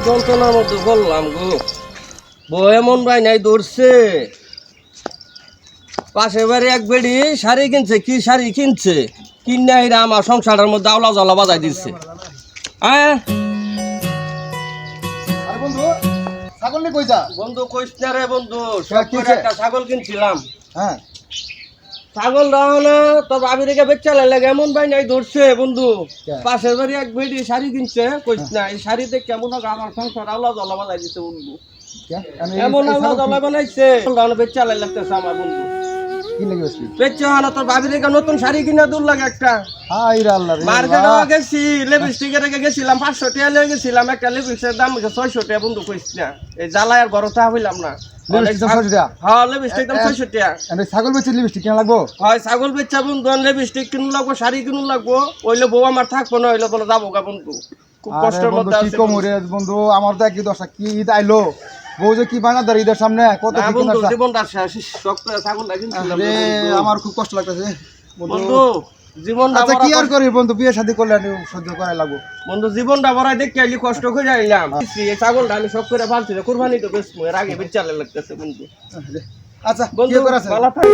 যন্ত্রণার মধ্যে বললাম গো, বউ এমন ভাই নাই ধরছে। পাশের বাড়ি এক বেড়ি শাড়ি কিনছে, কি শাড়ি কিনছে কিনে এরা আমার সংসারের মধ্যে আওলা জ্বালা বাজাই দিচ্ছে। হ্যাঁ বন্ধু, ছাগল নিয়ে কই যা? বন্ধু কইস না রে বন্ধু, সব করে একটা ছাগল কিনছিলাম। হ্যাঁ, ছাগল রাও না তোর ভাবি রেখে বেচা লাগে, এমন ভাই নাই ধরছে বন্ধু। পাশের বাড়ি এক বেড়ি শাড়ি কিনছে, কইস না এই শাড়িতে কেমন আমার সংসার আওলা জ্বালা বাজাই দিচ্ছে বন্ধু। এমন আওলা জ্বালা বানাইছে বেচা লাগতেছে আমার বন্ধু। কি লাগে বসলি? বেচা না তোর ভাবি রেখে নতুন শাড়ি কিনা দূর লাগে একটা। হাই রে আল্লাহ রে, মার্কেটে গেছি লিপস্টিক রেখে গেছিলাম 500 টাকা লয়ে গেছিলাম, একটা লিপস্টিকের দাম হচ্ছে 600 টাকা বন্ধু। কইস না এই জ্বালায় আর বড় তা হইলাম না। লিপস্টিক 600 টাকা? হ্যাঁ লিপস্টিক দাম 600 টাকা। আমি ছাগল বেচে লিপস্টিক কেন লাগবো? হয় ছাগল বেচা বন্ধু, লিপস্টিক কিনু লাগবো, শাড়ি কিনু লাগবো, ওইলে বউ আমার থাকবো না, হইলে বলে যাবো গা বন্ধু। খুব কষ্টের মধ্যে কি আছে কম রে বন্ধু, আমার তো একই দশা। কি ঈদ আইলো, বউ যে কি বানা দাঁড়িয়ে ঈদের সামনে কত কি বন্ধু। কিনা। জীবনটা শেষ, শক্ত ছাগলটা কিনছিলাম রে, আমার খুব কষ্ট লাগতেছে বন্ধু। জীবনটা আচ্ছা কি আর করি বন্ধু, বিয়ে শাদী করলে সহ্য করাই লাগবো বন্ধু। জীবনটা বড়াই দেখতে আইলি কষ্ট করে আইলাম। এই ছাগলটা আমি সব করে ফালছি, কুরবানি তো বেশ এর আগে বেচালে লাগতেছে বন্ধু। আচ্ছা বন্ধু কি করা আছে? ভালো থাক।